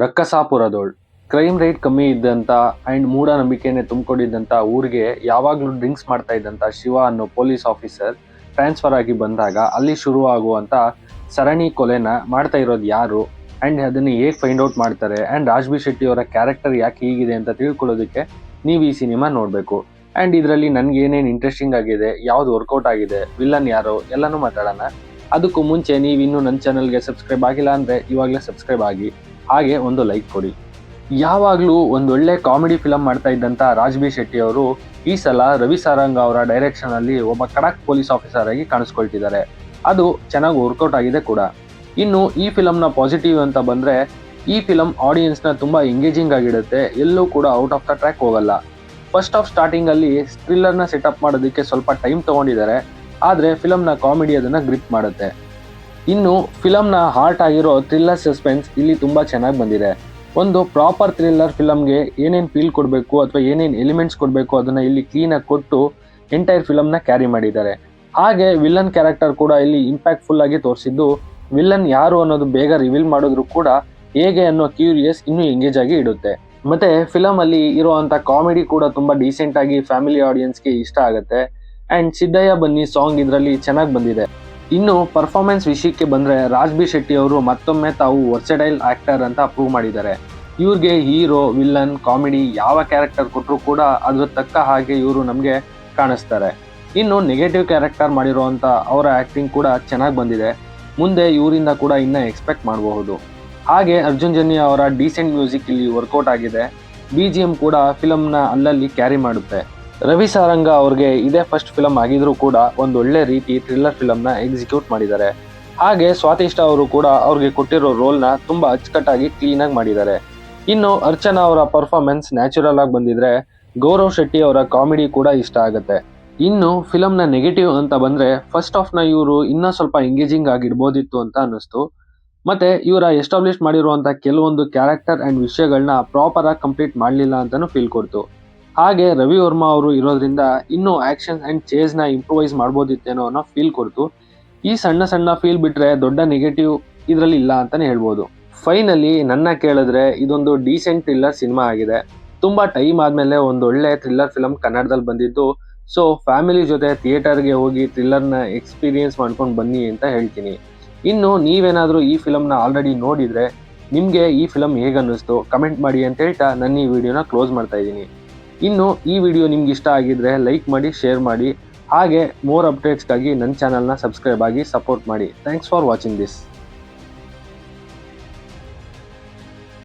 ರಕ್ಕಸಾಪುರದೋಳ್ crime rate ಕಮ್ಮಿ ಇದ್ದಂತ and ಮೂಢನಂಬಿಕೆನೆ ತುಂಬಿಕೊಂಡಿದ್ದಂತ ಊರಿಗೆ ಯಾವಾಗ್ಲೂ ಡ್ರಿಂಕ್ಸ್ ಮಾಡ್ತಾ ಇದ್ದಂತ ಶಿವ ಅನ್ನೋ ಪೊಲೀಸ್ ಆಫೀಸರ್ ಟ್ರಾನ್ಸ್ಫರ್ ಆಗಿ ಬಂದಾಗ ಅಲ್ಲಿ ಶುರು ಆಗುವಂತ ಸರಣಿ ಕೊಲೆನ ಮಾಡ್ತಾ ಇರೋದು ಯಾರು ಅಂಡ್ ಅದನ್ನ ಹೇಗ್ ಫೈಂಡ್ ಔಟ್ ಮಾಡ್ತಾರೆ ಅಂಡ್ ರಾಜ್ ಬಿ ಶೆಟ್ಟಿ ಅವರ ಕ್ಯಾರೆಕ್ಟರ್ ಯಾಕೆ ಹೀಗಿದೆ ಅಂತ ತಿಳ್ಕೊಳ್ಳೋದಕ್ಕೆ ನೀವು ಈ ಸಿನಿಮಾ ನೋಡ್ಬೇಕು. ಅಂಡ್ ಇದರಲ್ಲಿ ನನ್ಗೆ ಏನೇನು ಇಂಟ್ರೆಸ್ಟಿಂಗ್ ಆಗಿದೆ, ಯಾವ್ದು ವರ್ಕೌಟ್ ಆಗಿದೆ, ವಿಲ್ಲನ್ ಯಾರು ಎಲ್ಲಾನು ಮಾತಾಡೋಣ. ಅದಕ್ಕೂ ಮುಂಚೆ ನೀವು ಇನ್ನೂ ನನ್ನ ಚಾನಲ್ಗೆ ಸಬ್ಸ್ಕ್ರೈಬ್ ಆಗಿಲ್ಲ ಅಂದ್ರೆ ಇವಾಗಲೇ ಸಬ್ಸ್ಕ್ರೈಬ್ ಆಗಿ, ಹಾಗೆ ಒಂದು ಲೈಕ್ ಕೊಡಿ. ಯಾವಾಗಲೂ ಒಂದೊಳ್ಳೆ ಕಾಮಿಡಿ ಫಿಲಮ್ ಮಾಡ್ತಾ ಇದ್ದಂಥ ರಾಜ್ ಬಿ ಶೆಟ್ಟಿ ಅವರು ಈ ಸಲ ರವಿ ಸಾರಂಗ್ ಅವರ ಡೈರೆಕ್ಷನ್ ಅಲ್ಲಿ ಒಬ್ಬ ಖಡಕ್ ಪೊಲೀಸ್ ಆಫೀಸರ್ ಆಗಿ ಕಾಣಿಸ್ಕೊಳ್ತಿದ್ದಾರೆ. ಅದು ಚೆನ್ನಾಗಿ ವರ್ಕೌಟ್ ಆಗಿದೆ ಕೂಡ. ಇನ್ನು ಈ ಫಿಲಮ್ನ ಪಾಸಿಟಿವ್ ಅಂತ ಬಂದ್ರೆ, ಈ ಫಿಲಮ್ ಆಡಿಯನ್ಸ್ನ ತುಂಬಾ ಎಂಗೇಜಿಂಗ್ ಆಗಿಡುತ್ತೆ, ಎಲ್ಲೂ ಕೂಡ ಔಟ್ ಆಫ್ ದ ಟ್ರ್ಯಾಕ್ ಹೋಗಲ್ಲ. ಫಸ್ಟ್ ಆಫ್ ಸ್ಟಾರ್ಟಿಂಗ್ ಅಲ್ಲಿ ಥ್ರಿಲ್ಲರ್ನ ಸೆಟಪ್ ಮಾಡೋದಕ್ಕೆ ಸ್ವಲ್ಪ ಟೈಮ್ ತಗೊಂಡಿದ್ದಾರೆ, ಆದ್ರೆ ಫಿಲಮ್ನ ಕಾಮಿಡಿ ಅದನ್ನ ಗ್ರಿಪ್ ಮಾಡುತ್ತೆ. ಇನ್ನು ಫಿಲಮ್ನ ಹಾರ್ಟ್ ಆಗಿರೋ ಥ್ರಿಲ್ಲರ್ ಸಸ್ಪೆನ್ಸ್ ಇಲ್ಲಿ ತುಂಬಾ ಚೆನ್ನಾಗಿ ಬಂದಿದೆ. ಒಂದು ಪ್ರಾಪರ್ ಥ್ರಿಲ್ಲರ್ ಫಿಲಮ್ಗೆ ಏನೇನು ಫೀಲ್ ಕೊಡಬೇಕು ಅಥವಾ ಏನೇನು ಎಲಿಮೆಂಟ್ಸ್ ಕೊಡಬೇಕು ಅದನ್ನ ಇಲ್ಲಿ ಕ್ಲೀನಾಗಿ ಕೊಟ್ಟು ಎಂಟೈರ್ ಫಿಲಮ್ನ ಕ್ಯಾರಿ ಮಾಡಿದ್ದಾರೆ. ಹಾಗೆ ವಿಲ್ಲನ್ ಕ್ಯಾರೆಕ್ಟರ್ ಕೂಡ ಇಲ್ಲಿ ಇಂಪ್ಯಾಕ್ಟ್ಫುಲ್ ಆಗಿ ತೋರಿಸಿದ್ದು, ವಿಲ್ಲನ್ ಯಾರು ಅನ್ನೋದು ಬೇಗ ರಿವೀಲ್ ಮಾಡಿದ್ರು ಕೂಡ ಹೇಗೆ ಅನ್ನೋ ಕ್ಯೂರಿಯಸ್ ಇನ್ನೂ ಎಂಗೇಜ್ ಆಗಿ ಇಡುತ್ತೆ. ಮತ್ತೆ ಫಿಲಮ್ ಅಲ್ಲಿ ಇರುವಂತ ಕಾಮಿಡಿ ಕೂಡ ತುಂಬಾ ಡೀಸೆಂಟ್ ಆಗಿ ಫ್ಯಾಮಿಲಿ ಆಡಿಯನ್ಸ್ಗೆ ಇಷ್ಟ ಆಗುತ್ತೆ. ಅಂಡ್ ಸಿದ್ದಯ್ಯ ಬನ್ನಿ ಸಾಂಗ್ ಇದರಲ್ಲಿ ಚೆನ್ನಾಗಿ ಬಂದಿದೆ. ಇನ್ನು ಪರ್ಫಾರ್ಮೆನ್ಸ್ ವಿಷಯಕ್ಕೆ ಬಂದ್ರೆ, ರಾಜ್ ಬಿ ಶೆಟ್ಟಿ ಅವರು ಮತ್ತೊಮ್ಮೆ ತಾವು ವರ್ಸಟೈಲ್ ಆಕ್ಟರ್ ಅಂತ ಪ್ರೂವ್ ಮಾಡಿದ್ದಾರೆ. ಇವ್ರಿಗೆ ಹೀರೋ, ವಿಲ್ಲನ್, ಕಾಮಿಡಿ ಯಾವ ಕ್ಯಾರೆಕ್ಟರ್ ಕೊಟ್ಟರು ಕೂಡ ಅದ್ರ ತಕ್ಕ ಹಾಗೆ ಇವರು ನಮಗೆ ಕಾಣಿಸ್ತಾರೆ. ಇನ್ನು ನೆಗೆಟಿವ್ ಕ್ಯಾರೆಕ್ಟರ್ ಮಾಡಿರುವಂತ ಅವರ ಆಕ್ಟಿಂಗ್ ಕೂಡ ಚೆನ್ನಾಗಿ ಬಂದಿದೆ. ಮುಂದೆ ಇವರಿಂದ ಕೂಡ ಇನ್ನ ಎಕ್ಸ್ಪೆಕ್ಟ್ ಮಾಡಬಹುದು. ಹಾಗೆ ಅರ್ಜುನ್ ಜನ್ಯ ಅವರ ಡೀಸೆಂಟ್ ಮ್ಯೂಸಿಕ್ ಇಲ್ಲಿ ವರ್ಕೌಟ್ ಆಗಿದೆ. BGM ಕೂಡ ಫಿಲಮ್ನ ಅಲ್ಲಲ್ಲಿ ಕ್ಯಾರಿ ಮಾಡುತ್ತೆ. ರವಿ ಸಾರಂಗ ಅವ್ರಿಗೆ ಇದೇ ಫಸ್ಟ್ ಫಿಲಮ್ ಆಗಿದ್ರು ಕೂಡ ಒಂದೊಳ್ಳೆ ರೀತಿ ಥ್ರಿಲ್ಲರ್ ಫಿಲಮ್ನ ಎಕ್ಸಿಕ್ಯೂಟ್ ಮಾಡಿದ್ದಾರೆ. ಹಾಗೆ ಸ್ವಾತಿಷ್ಠ ಅವರು ಕೂಡ ಅವ್ರಿಗೆ ಕೊಟ್ಟಿರೋ ರೋಲ್ನ ತುಂಬಾ ಅಚ್ಚುಕಟ್ಟಾಗಿ ಕ್ಲೀನಾಗಿ ಮಾಡಿದ್ದಾರೆ. ಇನ್ನು ಅರ್ಚನಾ ಅವರ ಪರ್ಫಾರ್ಮೆನ್ಸ್ ನ್ಯಾಚುರಲ್ ಆಗಿ ಬಂದಿದ್ರೆ, ಗೌರವ್ ಶೆಟ್ಟಿ ಅವರ ಕಾಮಿಡಿ ಕೂಡ ಇಷ್ಟ ಆಗುತ್ತೆ. ಇನ್ನು ಫಿಲಮ್ನ ನೆಗೆಟಿವ್ ಅಂತ ಬಂದ್ರೆ, ಫಸ್ಟ್ ಹಾಫ್ನ ಇವರು ಇನ್ನೂ ಸ್ವಲ್ಪ ಎಂಗೇಜಿಂಗ್ ಆಗಿಡ್ಬೋದಿತ್ತು ಅಂತ ಅನ್ನಿಸ್ತು. ಮತ್ತೆ ಇವರ ಎಸ್ಟಾಬ್ಲಿಷ್ ಮಾಡಿರುವಂತ ಕೆಲವೊಂದು ಕ್ಯಾರೆಕ್ಟರ್ ಅಂಡ್ ವಿಷಯಗಳನ್ನ ಪ್ರಾಪರ್ ಆಗಿ ಕಂಪ್ಲೀಟ್ ಮಾಡಲಿಲ್ಲ ಅಂತಾನು ಫೀಲ್ ಕೊಡ್ತು. ಹಾಗೆ ರವಿ ವರ್ಮಾ ಅವರು ಇರೋದ್ರಿಂದ ಇನ್ನೂ ಆಕ್ಷನ್ ಅಂಡ್ ಚೇಸ್ ನ ಇಂಪ್ರೂವೈಸ್ ಮಾಡ್ಬೋದಿತ್ತೇನೋ ಅನ್ನೋ ಫೀಲ್ ಕೊಡ್ತು. ಈ ಸಣ್ಣ ಸಣ್ಣ ಫೀಲ್ ಬಿಟ್ರೆ ದೊಡ್ಡ ನೆಗೆಟಿವ್ ಇದರಲ್ಲಿ ಇಲ್ಲ ಅಂತಾನೆ ಹೇಳ್ಬೋದು. ಫೈನಲಿ ನನ್ನ ಕೇಳಿದ್ರೆ ಇದೊಂದು ಡೀಸೆಂಟ್ ಥ್ರಿಲ್ಲರ್ ಸಿನಿಮಾ ಆಗಿದೆ. ತುಂಬಾ ಟೈಮ್ ಆದ್ಮೇಲೆ ಒಂದೊಳ್ಳೆ ಥ್ರಿಲ್ಲರ್ ಫಿಲಮ್ ಕನ್ನಡದಲ್ಲಿ ಬಂದಿದ್ದು. ಸೊ ಫ್ಯಾಮಿಲಿ ಜೊತೆ ಥಿಯೇಟರ್ಗೆ ಹೋಗಿ ಥ್ರಿಲ್ಲರ್ನ ಎಕ್ಸ್ಪೀರಿಯನ್ಸ್ ಮಾಡ್ಕೊಂಡು ಬನ್ನಿ ಅಂತ ಹೇಳ್ತೀನಿ. ಇನ್ನು ನೀವೇನಾದರೂ ಈ ಫಿಲಮ್ನ ಆಲ್ರೆಡಿ ನೋಡಿದ್ರೆ ನಿಮಗೆ ಈ ಫಿಲಮ್ ಹೇಗನ್ನಿಸ್ತು ಕಮೆಂಟ್ ಮಾಡಿ ಅಂತ ಹೇಳ್ತಾ ನನ್ನ ಈ ವಿಡಿಯೋನ ಕ್ಲೋಸ್ ಮಾಡ್ತಾ ಇದ್ದೀನಿ. ಇನ್ನು ಈ ವಿಡಿಯೋ ನಿಮ್ಗೆ ಇಷ್ಟ ಆಗಿದ್ರೆ ಲೈಕ್ ಮಾಡಿ, ಶೇರ್ ಮಾಡಿ, ಹಾಗೆ ಮೋರ್ ಅಪ್ಡೇಟ್ಸ್ಗಾಗಿ ನನ್ನ ಚಾನಲ್ನ ಸಬ್ಸ್ಕ್ರೈಬ್ ಆಗಿ ಸಪೋರ್ಟ್ ಮಾಡಿ. Thanks for watching this.